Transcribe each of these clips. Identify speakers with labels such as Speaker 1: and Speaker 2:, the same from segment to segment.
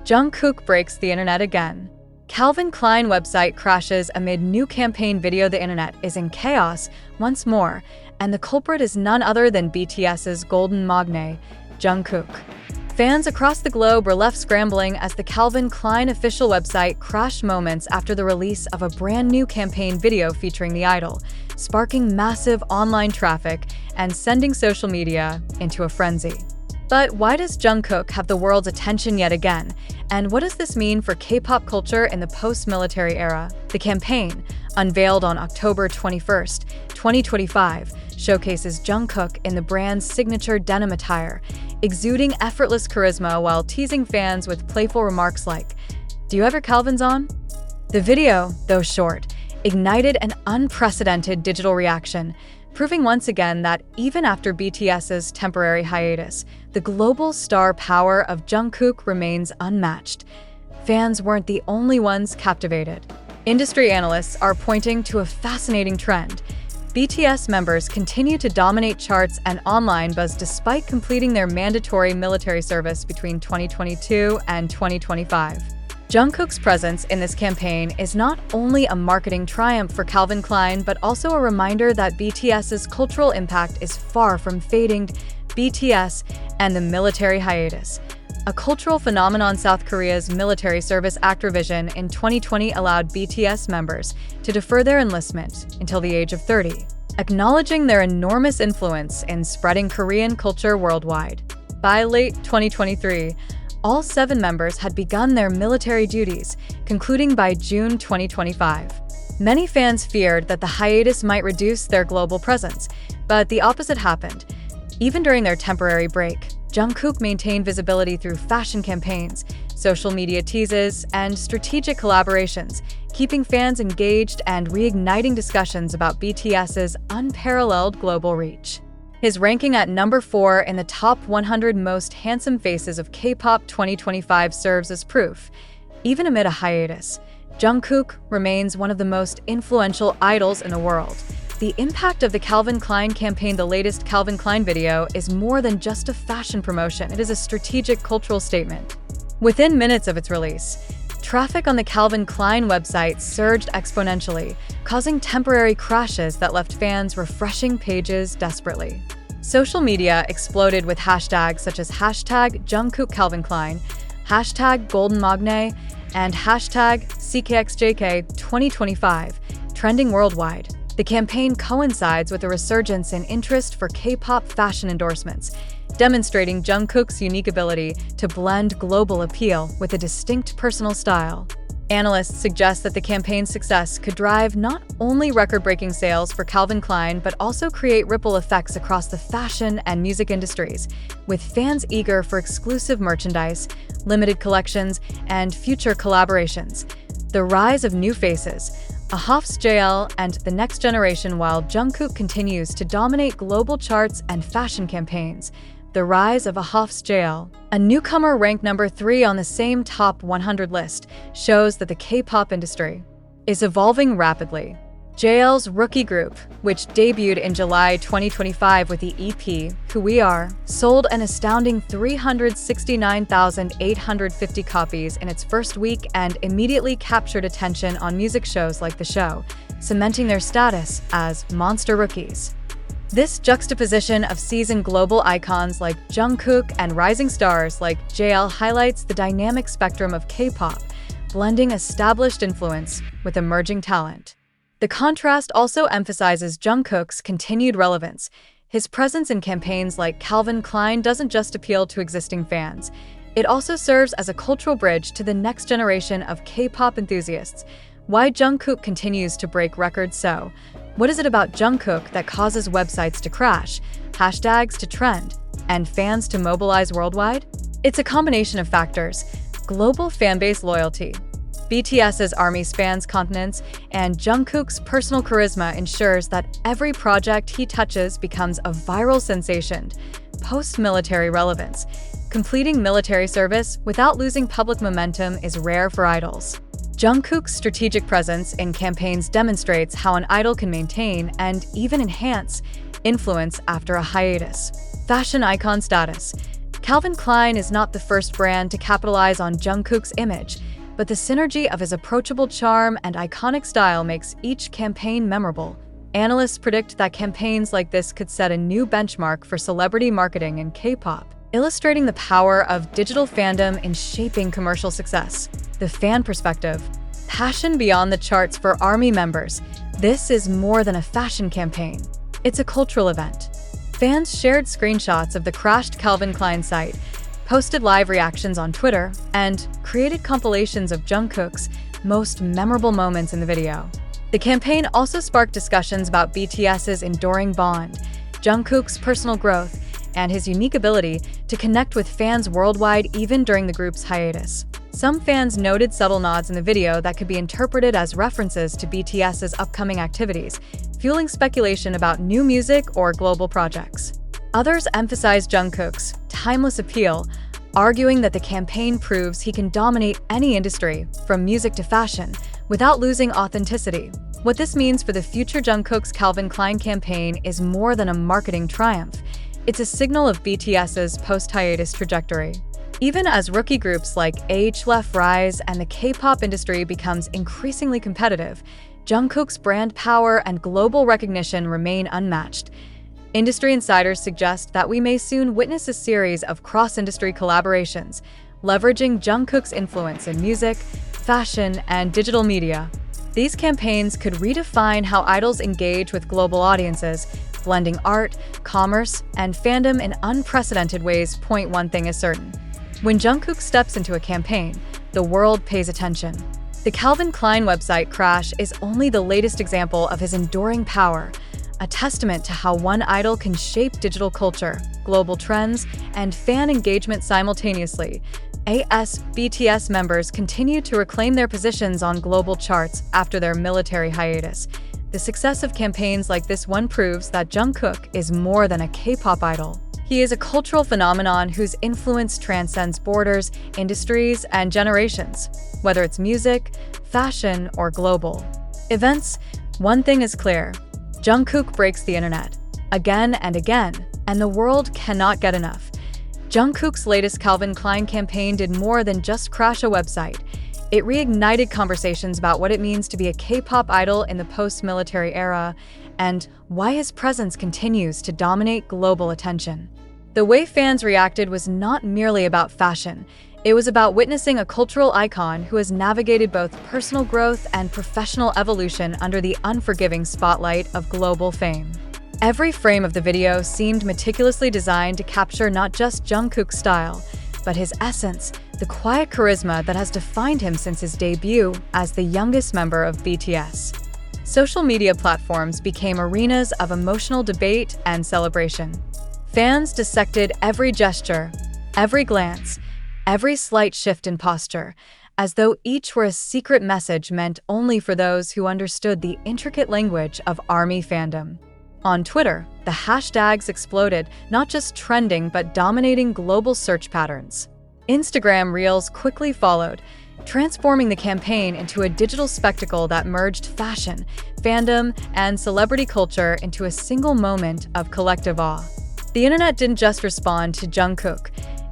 Speaker 1: Jungkook breaks the internet again. Calvin Klein website crashes amid new campaign video. The internet is in chaos once more, and the culprit is none other than BTS's golden magne, Jungkook. Fans across the globe were left scrambling as the Calvin Klein official website crashed moments after the release of a brand new campaign video featuring the idol, sparking massive online traffic and sending social media into a frenzy. But why does Jungkook have the world's attention yet again? And what does this mean for K-pop culture in the post-military era? The campaign, unveiled on October 21st, 2025, showcases Jungkook in the brand's signature denim attire, exuding effortless charisma while teasing fans with playful remarks like, "Do you have your Calvins on?" The video, though short, ignited an unprecedented digital reaction, proving once again that even after BTS's temporary hiatus, the global star power of Jungkook remains unmatched. Fans weren't the only ones captivated. Industry analysts are pointing to a fascinating trend. BTS members continue to dominate charts and online buzz despite completing their mandatory military service between 2022 and 2025. Jungkook's presence in this campaign is not only a marketing triumph for Calvin Klein, but also a reminder that BTS's cultural impact is far from fading. BTS and the military hiatus. A cultural phenomenon. South Korea's Military Service Act revision in 2020 allowed BTS members to defer their enlistment until the age of 30, acknowledging their enormous influence in spreading Korean culture worldwide. By late 2023, all 7 members had begun their military duties, concluding by June 2025. Many fans feared that the hiatus might reduce their global presence, but the opposite happened. Even during their temporary break, Jungkook maintained visibility through fashion campaigns, social media teases, and strategic collaborations, keeping fans engaged and reigniting discussions about BTS's unparalleled global reach. His ranking at number 4 in the top 100 most handsome faces of K-pop 2025 serves as proof. Even amid a hiatus, Jungkook remains one of the most influential idols in the world. The impact of the Calvin Klein campaign. The latest Calvin Klein video is more than just a fashion promotion. It is a strategic cultural statement. Within minutes of its release, traffic on the Calvin Klein website surged exponentially, causing temporary crashes that left fans refreshing pages desperately. Social media exploded with hashtags such as hashtag Jungkook Calvin Klein, hashtag Golden Magne, and hashtag CKXJK 2025, trending worldwide. The campaign coincides with a resurgence in interest for K-pop fashion endorsements, demonstrating Jungkook's unique ability to blend global appeal with a distinct personal style. Analysts suggest that the campaign's success could drive not only record-breaking sales for Calvin Klein, but also create ripple effects across the fashion and music industries, with fans eager for exclusive merchandise, limited collections, and future collaborations. The rise of new faces, Ahaf's JL, and the next generation. While Jungkook continues to dominate global charts and fashion campaigns, the rise of Ahaf's JL, a newcomer ranked number 3 on the same top 100 list, shows that the K-pop industry is evolving rapidly. JL's rookie group, which debuted in July 2025 with the EP Who We Are, sold an astounding 369,850 copies in its first week and immediately captured attention on music shows like The Show, cementing their status as monster rookies. This juxtaposition of seasoned global icons like Jungkook and rising stars like JL highlights the dynamic spectrum of K-pop, blending established influence with emerging talent. The contrast also emphasizes Jungkook's continued relevance. His presence in campaigns like Calvin Klein doesn't just appeal to existing fans. It also serves as a cultural bridge to the next generation of K-pop enthusiasts. Why Jungkook continues to break records so? What is it about Jungkook that causes websites to crash, hashtags to trend, and fans to mobilize worldwide? It's a combination of factors: global fanbase loyalty, BTS's army spans continents, and Jungkook's personal charisma ensures that every project he touches becomes a viral sensation. Post-military relevance. Completing military service without losing public momentum is rare for idols. Jungkook's strategic presence in campaigns demonstrates how an idol can maintain and even enhance influence after a hiatus. Fashion icon status. Calvin Klein is not the first brand to capitalize on Jungkook's image, but the synergy of his approachable charm and iconic style makes each campaign memorable. Analysts predict that campaigns like this could set a new benchmark for celebrity marketing in K-pop, illustrating the power of digital fandom in shaping commercial success. The fan perspective. Passion beyond the charts for ARMY members. This is more than a fashion campaign. It's a cultural event. Fans shared screenshots of the crashed Calvin Klein site, posted live reactions on Twitter, and created compilations of Jungkook's most memorable moments in the video. The campaign also sparked discussions about BTS's enduring bond, Jungkook's personal growth, and his unique ability to connect with fans worldwide even during the group's hiatus. Some fans noted subtle nods in the video that could be interpreted as references to BTS's upcoming activities, fueling speculation about new music or global projects. Others emphasized Jungkook's timeless appeal, arguing that the campaign proves he can dominate any industry, from music to fashion, without losing authenticity. What this means for the future Jungkook's Calvin Klein campaign is more than a marketing triumph. It's a signal of BTS's post-hiatus trajectory. Even as rookie groups like AH rise and the K-pop industry becomes increasingly competitive, Jungkook's brand power and global recognition remain unmatched. Industry insiders suggest that we may soon witness a series of cross-industry collaborations, leveraging Jungkook's influence in music, fashion, and digital media. These campaigns could redefine how idols engage with global audiences, blending art, commerce, and fandom in unprecedented ways. One thing is certain. When Jungkook steps into a campaign, the world pays attention. The Calvin Klein website crash is only the latest example of his enduring power, a testament to how one idol can shape digital culture, global trends, and fan engagement simultaneously. BTS members continue to reclaim their positions on global charts after their military hiatus. The success of campaigns like this one proves that Jungkook is more than a K-pop idol. He is a cultural phenomenon whose influence transcends borders, industries, and generations, whether it's music, fashion, or global events. One thing is clear: Jungkook breaks the internet again and again, and the world cannot get enough. Jungkook's latest Calvin Klein campaign did more than just crash a website. It reignited conversations about what it means to be a K-pop idol in the post-military era and why his presence continues to dominate global attention. The way fans reacted was not merely about fashion. It was about witnessing a cultural icon who has navigated both personal growth and professional evolution under the unforgiving spotlight of global fame. Every frame of the video seemed meticulously designed to capture not just Jungkook's style, but his essence, the quiet charisma that has defined him since his debut as the youngest member of BTS. Social media platforms became arenas of emotional debate and celebration. Fans dissected every gesture, every glance, every slight shift in posture, as though each were a secret message meant only for those who understood the intricate language of ARMY fandom. On Twitter, the hashtags exploded, not just trending but dominating global search patterns. Instagram Reels quickly followed, transforming the campaign into a digital spectacle that merged fashion, fandom, and celebrity culture into a single moment of collective awe. The internet didn't just respond to Jungkook.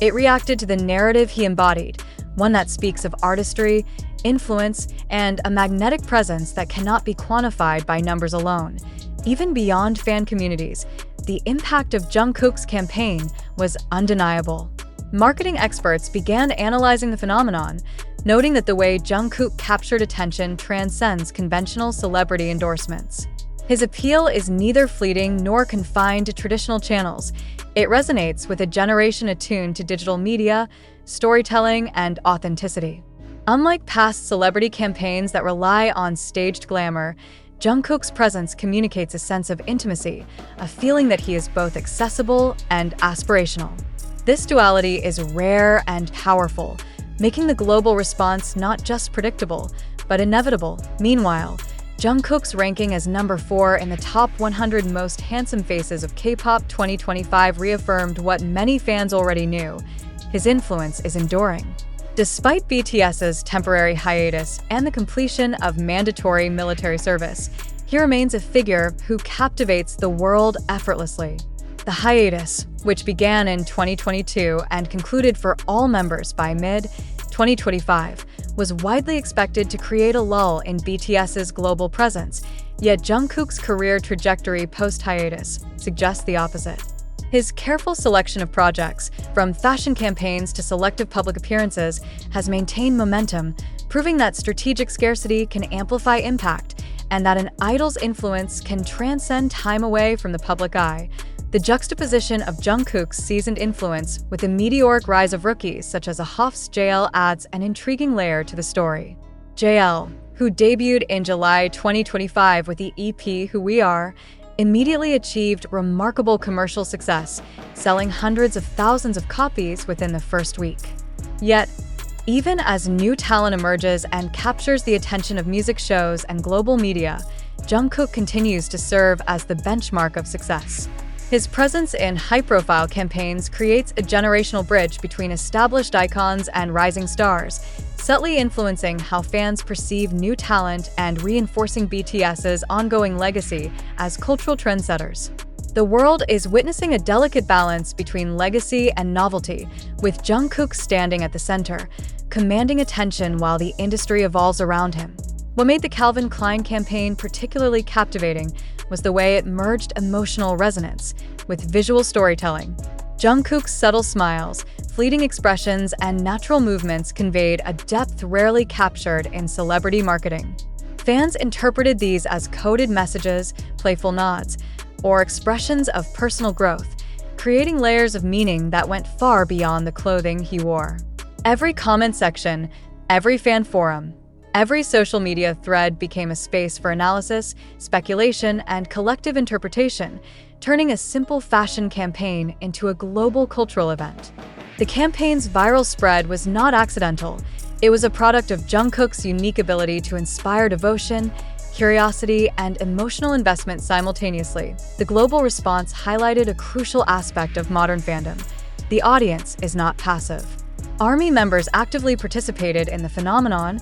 Speaker 1: It reacted to the narrative he embodied, one that speaks of artistry, influence, and a magnetic presence that cannot be quantified by numbers alone. Even beyond fan communities, the impact of Jungkook's campaign was undeniable. Marketing experts began analyzing the phenomenon, noting that the way Jungkook captured attention transcends conventional celebrity endorsements. His appeal is neither fleeting nor confined to traditional channels. It resonates with a generation attuned to digital media, storytelling, and authenticity. Unlike past celebrity campaigns that rely on staged glamour, Jungkook's presence communicates a sense of intimacy, a feeling that he is both accessible and aspirational. This duality is rare and powerful, making the global response not just predictable, but inevitable. Meanwhile, Jungkook's ranking as number 4 in the top 100 most handsome faces of K-pop 2025 reaffirmed what many fans already knew: his influence is enduring. Despite BTS's temporary hiatus and the completion of mandatory military service, he remains a figure who captivates the world effortlessly. The hiatus, which began in 2022 and concluded for all members by mid-2025, was widely expected to create a lull in BTS's global presence, yet Jungkook's career trajectory post-hiatus suggests the opposite. His careful selection of projects, from fashion campaigns to selective public appearances, has maintained momentum, proving that strategic scarcity can amplify impact and that an idol's influence can transcend time away from the public eye. The juxtaposition of Jungkook's seasoned influence with the meteoric rise of rookies such as Hoff's JL adds an intriguing layer to the story. JL, who debuted in July 2025 with the EP Who We Are, immediately achieved remarkable commercial success, selling hundreds of thousands of copies within the first week. Yet, even as new talent emerges and captures the attention of music shows and global media, Jungkook continues to serve as the benchmark of success. His presence in high-profile campaigns creates a generational bridge between established icons and rising stars, subtly influencing how fans perceive new talent and reinforcing BTS's ongoing legacy as cultural trendsetters. The world is witnessing a delicate balance between legacy and novelty, with Jungkook standing at the center, commanding attention while the industry evolves around him. What made the Calvin Klein campaign particularly captivating was the way it merged emotional resonance with visual storytelling. Jungkook's subtle smiles, fleeting expressions, and natural movements conveyed a depth rarely captured in celebrity marketing. Fans interpreted these as coded messages, playful nods, or expressions of personal growth, creating layers of meaning that went far beyond the clothing he wore. Every comment section, every fan forum, every social media thread became a space for analysis, speculation, and collective interpretation, turning a simple fashion campaign into a global cultural event. The campaign's viral spread was not accidental. It was a product of Jungkook's unique ability to inspire devotion, curiosity, and emotional investment simultaneously. The global response highlighted a crucial aspect of modern fandom. The audience is not passive. ARMY members actively participated in the phenomenon,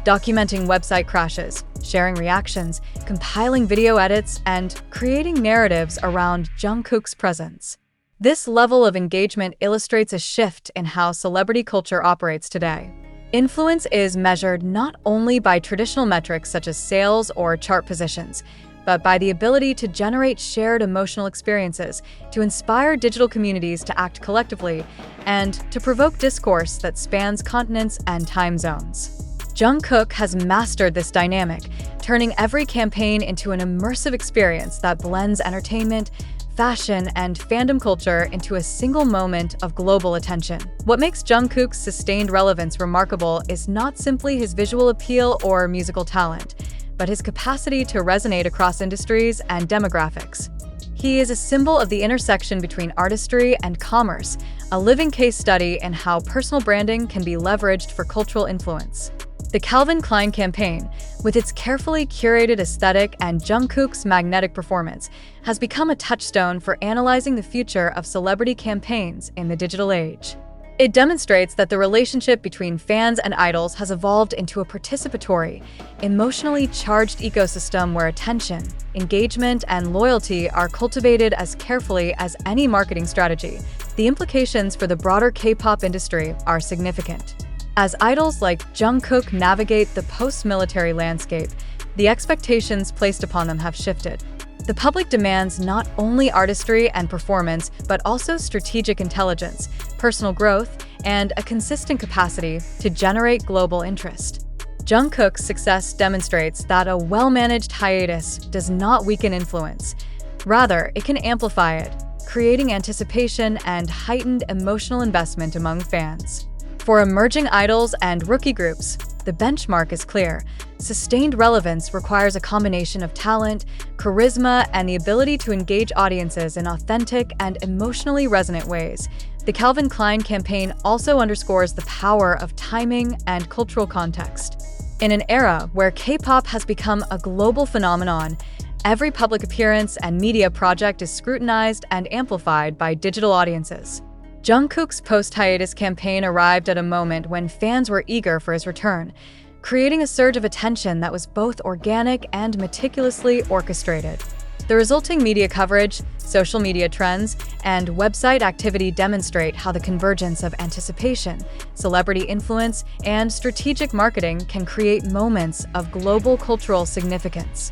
Speaker 1: documenting website crashes, sharing reactions, compiling video edits, and creating narratives around Jungkook's presence. This level of engagement illustrates a shift in how celebrity culture operates today. Influence is measured not only by traditional metrics such as sales or chart positions, but by the ability to generate shared emotional experiences, to inspire digital communities to act collectively, and to provoke discourse that spans continents and time zones. Jungkook has mastered this dynamic, turning every campaign into an immersive experience that blends entertainment, fashion, and fandom culture into a single moment of global attention. What makes Jungkook's sustained relevance remarkable is not simply his visual appeal or musical talent, but his capacity to resonate across industries and demographics. He is a symbol of the intersection between artistry and commerce, a living case study in how personal branding can be leveraged for cultural influence. The Calvin Klein campaign, with its carefully curated aesthetic and Jungkook's magnetic performance, has become a touchstone for analyzing the future of celebrity campaigns in the digital age. It demonstrates that the relationship between fans and idols has evolved into a participatory, emotionally charged ecosystem where attention, engagement, and loyalty are cultivated as carefully as any marketing strategy. The implications for the broader K-pop industry are significant. As idols like Jungkook navigate the post-military landscape, the expectations placed upon them have shifted. The public demands not only artistry and performance, but also strategic intelligence, personal growth, and a consistent capacity to generate global interest. Jungkook's success demonstrates that a well-managed hiatus does not weaken influence. Rather, it can amplify it, creating anticipation and heightened emotional investment among fans. For emerging idols and rookie groups, the benchmark is clear. Sustained relevance requires a combination of talent, charisma, and the ability to engage audiences in authentic and emotionally resonant ways. The Calvin Klein campaign also underscores the power of timing and cultural context. In an era where K-pop has become a global phenomenon, every public appearance and media project is scrutinized and amplified by digital audiences. Jungkook's post-hiatus campaign arrived at a moment when fans were eager for his return, creating a surge of attention that was both organic and meticulously orchestrated. The resulting media coverage, social media trends, and website activity demonstrate how the convergence of anticipation, celebrity influence, and strategic marketing can create moments of global cultural significance.